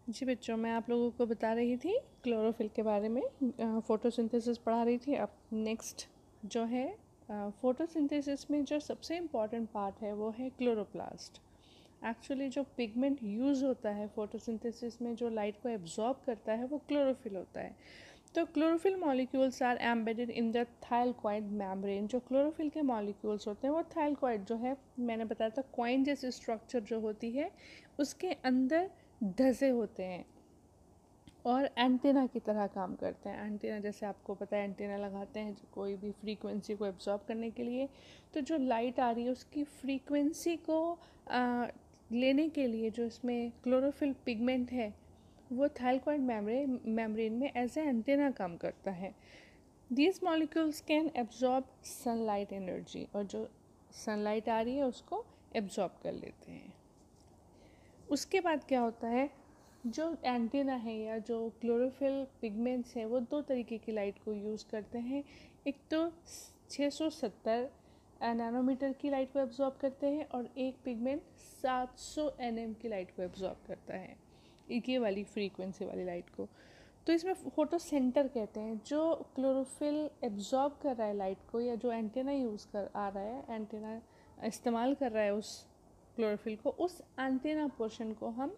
जी बच्चों, मैं आप लोगों को बता रही थी क्लोरोफिल के बारे में, फोटोसिंथेसिस पढ़ा रही थी। अब नेक्स्ट जो है फोटोसिंथेसिस में जो सबसे इम्पॉर्टेंट पार्ट है वो है क्लोरोप्लास्ट। एक्चुअली जो पिगमेंट यूज़ होता है फोटोसिंथेसिस में, जो लाइट को एब्जॉर्ब करता है, वो क्लोरोफिल होता है। तो chlorophyll molecules are embedded in the thylakoid membrane. जो क्लोरोफिल के मॉलिक्यूल्स होते हैं वो थाइलकॉइड जो है, मैंने बताया था कॉइन जैसी स्ट्रक्चर जो होती है उसके अंदर धसे होते हैं और एंटीना की तरह काम करते हैं। एंटीना जैसे आपको पता है, एंटीना लगाते हैं कोई भी फ्रीक्वेंसी को एब्जॉर्ब करने के लिए। तो जो लाइट आ रही है उसकी फ्रीक्वेंसी को लेने के लिए जो इसमें क्लोरोफिल पिगमेंट है वो थाइलकॉइड मेम्ब्रेन में एज ए एंटीना काम करता है। These molecules can absorb sunlight energy, और जो सनलाइट आ रही है उसको एब्जॉर्ब कर लेते हैं। उसके बाद क्या होता है, जो एंटीना है या जो क्लोरोफिल पिगमेंट्स हैं वो दो तरीके की लाइट को यूज़ करते हैं। एक तो 670 नैनोमीटर की लाइट को एब्जॉर्ब करते हैं और एक पिगमेंट 700 nm की लाइट को एब्जॉर्ब करता है, एक ये वाली फ्रीक्वेंसी वाली लाइट को। तो इसमें फोटो सेंटर कहते हैं। जो क्लोरोफिल एब्जॉर्ब कर रहा है लाइट को, या जो एंटीना यूज़ कर आ रहा है, एंटीना इस्तेमाल कर रहा है उस क्लोरोफिल को, उस एंटीना पोर्शन को हम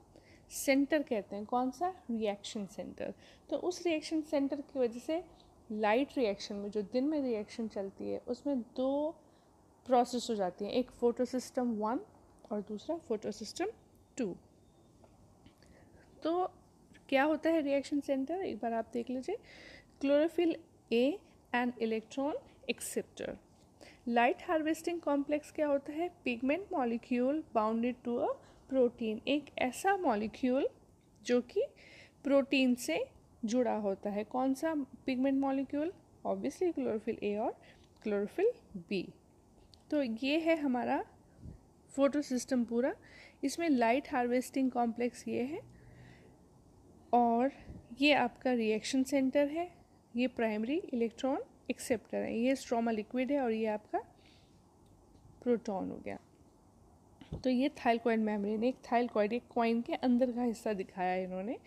सेंटर कहते हैं। कौन सा? Reaction centre. तो उस रिएक्शन सेंटर की वजह से लाइट रिएक्शन में, जो दिन में रिएक्शन चलती है, उसमें दो प्रोसेस हो जाती हैं, एक फोटो सिस्टम 1 और दूसरा फोटो सिस्टम 2। तो क्या होता है रिएक्शन सेंटर, एक बार आप देख लीजिए। Chlorophyll a and electron acceptor. Light harvesting complex क्या होता है? Pigment molecule bounded to a protein. एक ऐसा मॉलिक्यूल जो कि प्रोटीन से जुड़ा होता है। कौन सा pigment molecule? Obviously chlorophyll A और क्लोरोफिल बी। तो ये है हमारा फोटो सिस्टम पूरा। इसमें लाइट हार्वेस्टिंग कॉम्प्लेक्स ये है, और ये आपका रिएक्शन सेंटर है, ये प्राइमरी इलेक्ट्रॉन एक्सेप्टर है, ये स्ट्रोमा लिक्विड है, और ये आपका प्रोटॉन हो गया। तो ये थाइलकॉइड मेम्ब्रेन, एक थाइलकॉइड, एक कॉइन के अंदर का हिस्सा दिखाया है इन्होंने,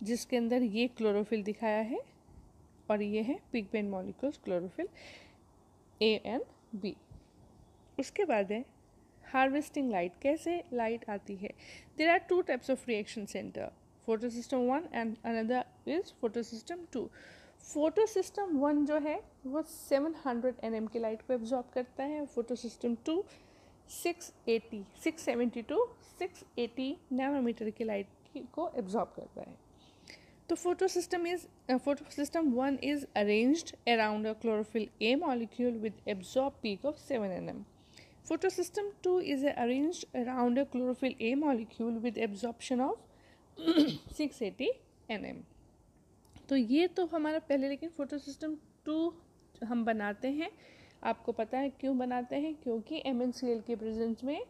जिसके अंदर ये क्लोरोफिल दिखाया है, और ये है pigment molecules chlorophyll a and b. उसके बाद है हार्वेस्टिंग लाइट। कैसे लाइट आती है? There are two types of reaction center, photosystem 1 and another is photosystem 2। Photosystem 1 जो है वो 700 nm की लाइट को एब्जॉर्ब करता है, फोटो सिस्टम 2 670 टू 680 नैनोमीटर की लाइट को एब्जॉर्ब करता है। तो photo system 1 is arranged around a chlorophyll A molecule with absorb peak of 7 nm. Photosystem 2 is arranged around a chlorophyll A molecule with absorption of 680 nm. तो ये तो हमारा पहले, लेकिन फोटोसिस्टम 2 हम बनाते हैं, आपको पता है क्यों बनाते हैं? क्योंकि MnCl के प्रेजेंस में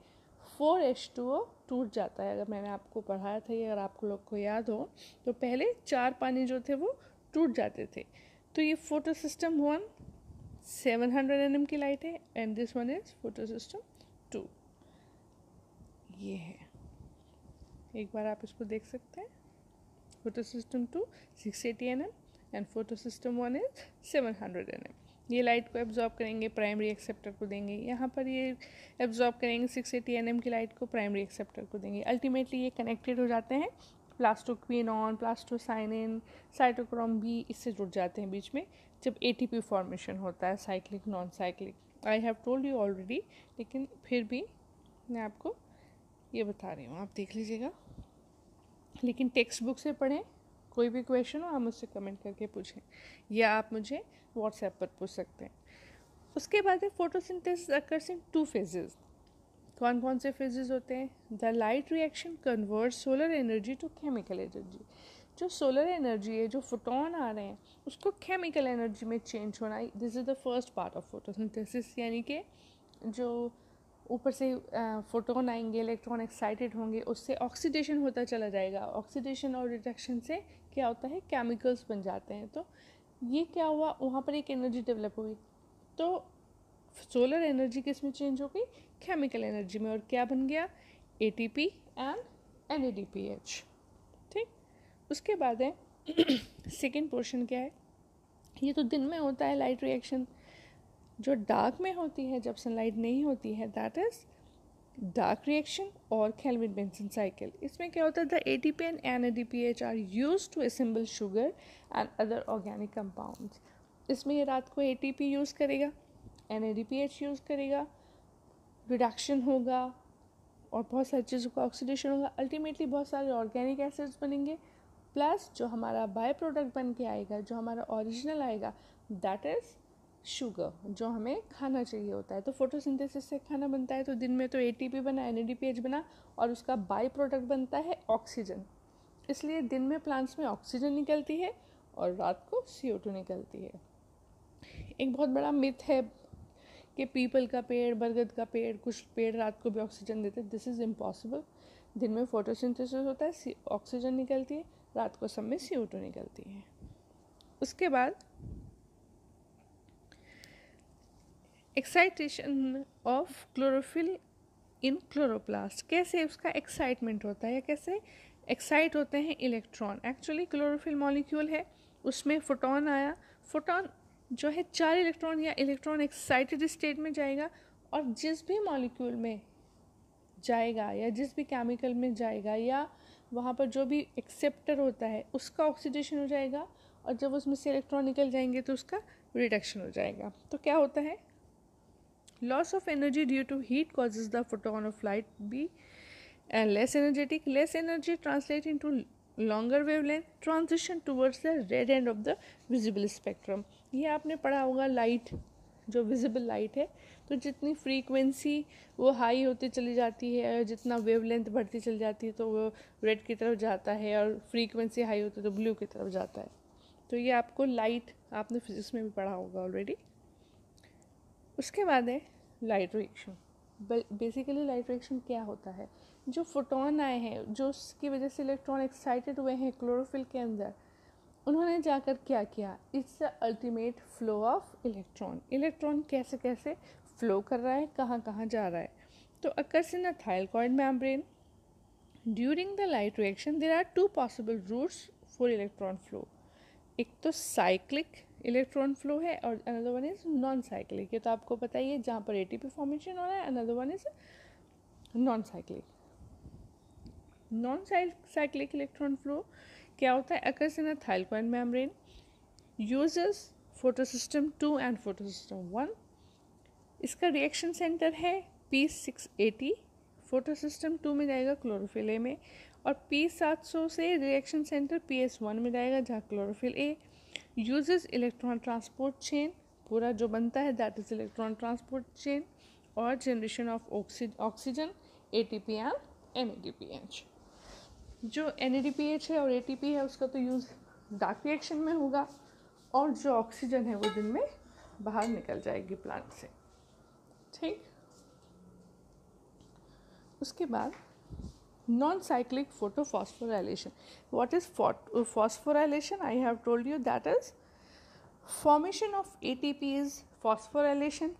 4H2O टूट जाता है। अगर मैंने आपको पढ़ाया था ये, अगर आपको लोग को याद हो, तो पहले 4 पानी जो थे वो टूट जाते थे। तो ये फोटो सिस्टम 1 700 nm की लाइट है, and this one is photosystem 2। ये है, एक बार आप इसको देख सकते हैं। Photo system 2 680 nm and photo system 1 is 700 nm। ये लाइट को एब्जॉर्ब करेंगे, प्राइमरी एक्सेप्टर को देंगे। यहाँ पर ये एब्जॉर्ब करेंगे 680 nm की लाइट को, प्राइमरी एक्सेप्टर को देंगे। अल्टीमेटली ये कनेक्टेड हो जाते हैं, प्लास्टोक्विनॉन, प्लास्टोसाइनिन, साइटोक्रोम बी इससे जुड़ जाते हैं बीच में, जब ATP फॉर्मेशन होता है, cyclic non cyclic. I have told you already, लेकिन फिर भी मैं आपको ये बता रही हूँ, आप देख लीजिएगा। लेकिन टेक्स्ट बुक से पढ़ें। कोई भी क्वेश्चन हो आप मुझसे कमेंट करके पूछें, या आप मुझे व्हाट्सएप पर पूछ सकते हैं। उसके बाद है फोटोसिंथेसिस अकर्स इन 2 फेजेस। कौन कौन से फेजेस होते हैं? The light reaction convert solar energy to chemical energy. जो सोलर एनर्जी है, जो फोटोन आ रहे हैं, उसको केमिकल एनर्जी में चेंज होना, this is the first part of photosynthesis. यानी कि जो ऊपर से फोटोन आएंगे, इलेक्ट्रॉन एक्साइटेड होंगे, उससे ऑक्सीडेशन होता चला जाएगा। ऑक्सीडेशन और रिडक्शन से क्या होता है? केमिकल्स बन जाते हैं। तो ये क्या हुआ, वहाँ पर एक एनर्जी डेवलप हुई। तो सोलर एनर्जी किस में चेंज हो गई? केमिकल एनर्जी में। और क्या बन गया? ATP and NADPH। ठीक, उसके बाद है सेकेंड पोर्शन क्या है, ये तो दिन में होता है लाइट रिएक्शन। जो डार्क में होती है जब सनलाइट नहीं होती है, दैट इज डार्क रिएक्शन और केल्विन बेंसन साइकिल। इसमें क्या होता है, the ATP and NADPH are used to assemble sugar and other organic compounds. इसमें ये रात को ATP यूज़ करेगा, NADPH यूज़ करेगा, रिडक्शन होगा और बहुत सारी चीज़ों का ऑक्सीडेशन होगा। अल्टीमेटली बहुत सारे ऑर्गेनिक एसिड्स बनेंगे, प्लस जो हमारा बाय प्रोडक्ट बन के आएगा, जो हमारा ओरिजिनल आएगा, दैट इज़ शुगर, जो हमें खाना चाहिए होता है। तो फोटोसिंथेसिस से खाना बनता है, तो दिन में तो ATP बना, NADPH बना और उसका बाय प्रोडक्ट बनता है ऑक्सीजन। इसलिए दिन में प्लांट्स में ऑक्सीजन निकलती है और रात को CO2 निकलती है। एक बहुत बड़ा मिथ है कि पीपल का पेड़, बरगद का पेड़, कुछ पेड़ रात को भी ऑक्सीजन देते हैं। This is impossible. दिन में फोटोसिंथेसिस होता है, ऑक्सीजन निकलती है, रात को सब में CO2 निकलती है। उसके बाद excitation of chlorophyll in chloroplast. कैसे उसका एक्साइटमेंट होता है या कैसे एक्साइट होते हैं इलेक्ट्रॉन। एक्चुअली क्लोरोफिल मॉलिक्यूल है, उसमें फोटोन आया, फोटोन जो है 4 इलेक्ट्रॉन या इलेक्ट्रॉन एक्साइटेड स्टेट में जाएगा और जिस भी मॉलिक्यूल में जाएगा या जिस भी केमिकल में जाएगा या वहाँ पर जो भी एक्सेप्टर होता है उसका ऑक्सीडेशन हो जाएगा और जब उसमें से इलेक्ट्रॉन निकल जाएंगे तो उसका रिडक्शन हो जाएगा। तो क्या होता है, loss of energy due to heat causes the photon of light be less energetic. Less energy translate into longer wavelength, transition towards the red end of the visible spectrum. ये आपने पढ़ा होगा, लाइट जो विजिबल लाइट है, तो जितनी frequency वो high होती चली जाती है और जितना वेवलेंथ बढ़ती चली जाती है तो वो रेड की तरफ जाता है और फ्रीक्वेंसी हाई होती है तो ब्लू की तरफ जाता है। तो ये आपको लाइट आपने फिजिक्स में भी पढ़ा होगा ऑलरेडी। उसके बाद है light reaction. Basically light reaction क्या होता है, जो फोटोन आए हैं, जो उसकी वजह से इलेक्ट्रॉन एक्साइटेड हुए हैं क्लोरोफिल के अंदर, उन्होंने जाकर क्या किया, it's the ultimate flow of electron. Electron कैसे कैसे फ्लो कर रहा है, कहाँ कहाँ जा रहा है। तो occurs in a thylakoid membrane during the light reaction there are 2 possible routes for electron flow. एक तो साइक्लिक इलेक्ट्रॉन फ्लो है और another one is non cyclic. ये तो आपको पता ही है, जहाँ पर ATP फॉर्मेशन हो रहा है, another one is non cyclic. Non cyclic electron flow क्या होता है, occurs in a thylakoid membrane, uses photosystem 2 and photosystem 1। इसका रिएक्शन सेंटर है P680, फोटोसिस्टम 2 में जाएगा क्लोरोफिल ए में, और P700 से रिएक्शन सेंटर PS1 में जाएगा जहाँ chlorophyll A. Uses electron transport chain, पूरा जो बनता है that is electron transport chain, और generation of oxygen, ATP and NADPH। जो NADPH है और ATP है उसका तो यूज़ डार्क रिएक्शन में होगा और जो ऑक्सीजन है वो दिन में बाहर निकल जाएगी प्लांट से। ठीक, उसके बाद non cyclic photophosphorylation. What is phosphorylation? I have told you that is formation of ATP is phosphorylation,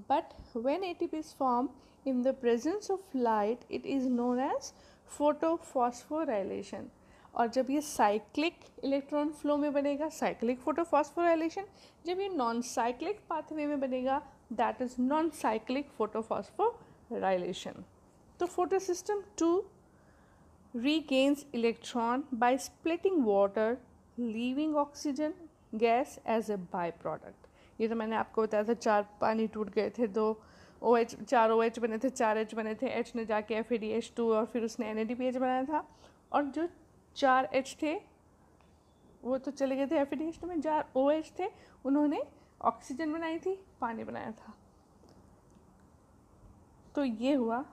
but when ATP is formed in the presence of light it is known as photophosphorylation. और जब ये cyclic electron flow में बनेगा cyclic photophosphorylation, जब ये non cyclic pathway में बनेगा that is non cyclic photophosphorylation. तो photosystem 2 regains electron by splitting water leaving oxygen gas as a byproduct। ये तो मैंने आपको बताया था, 4 पानी टूट गए थे, 2 OH, 4 OH बने थे, 4 H बने थे, H ने जाके FADH2 और फिर उसने NADPH बनाया था, और जो 4 H थे वो तो चले गए थे FADH2 में, 4 OH थे उन्होंने ऑक्सीजन बनाई थी, पानी बनाया था। तो ये हुआ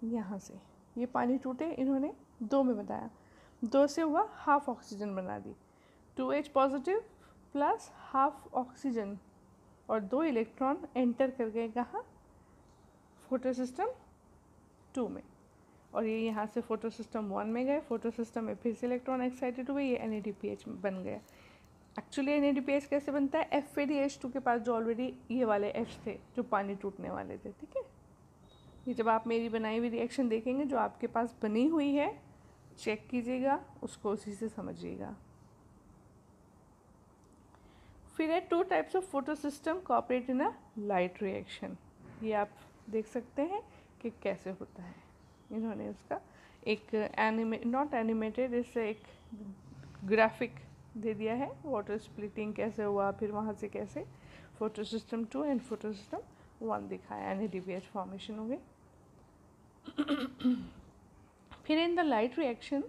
यहाँ से, ये पानी टूटे, इन्होंने 2 में बताया, 2 से हुआ हाफ ऑक्सीजन बना दी, 2H positive plus half oxygen, और 2 इलेक्ट्रॉन एंटर कर गए कहाँ, फोटोसिस्टम 2 में, और ये यहाँ से फोटोसिस्टम 1 में गए, फोटोसिस्टम में फिर से इलेक्ट्रॉन एक्साइटेड हुए, ये NADPH बन गया। एक्चुअली NADPH कैसे बनता है, FADH2 के पास जो ऑलरेडी ये वाले H थे जो पानी टूटने वाले थे। ठीक है, ये जब आप मेरी बनाई हुई रिएक्शन देखेंगे जो आपके पास बनी हुई है चेक कीजिएगा, उसको उसी से समझिएगा। फिर है 2 types of photo system cooperate in a light reaction. ये आप देख सकते हैं कि कैसे होता है। इन्होंने उसका एक नॉट एनिमेटेड, इससे एक ग्राफिक दे दिया है, वाटर स्प्लिटिंग कैसे हुआ, फिर वहाँ से कैसे photo system 2 and photo system 1 दिखाया, NADPH फॉर्मेशन हो गई। फिर in the light reaction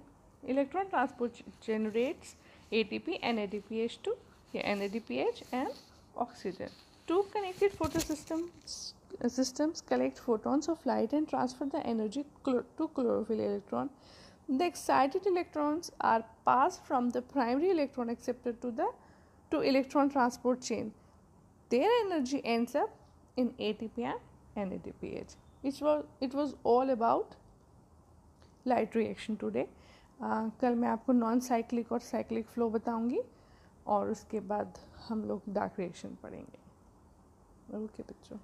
electron transport generates ATP, NADPH2 या NADPH and oxygen. Two connected systems collect photons of light and transfer the energy to chlorophyll electron. The excited electrons are passed from the primary electron acceptor to electron transport chain. Their energy ends up in ATP and NADPH. It was all about light reaction today. कल मैं आपको non cyclic और cyclic flow बताऊंगी और उसके बाद हम लोग डार्क रिएक्शन पढ़ेंगे। ओके बच्चों।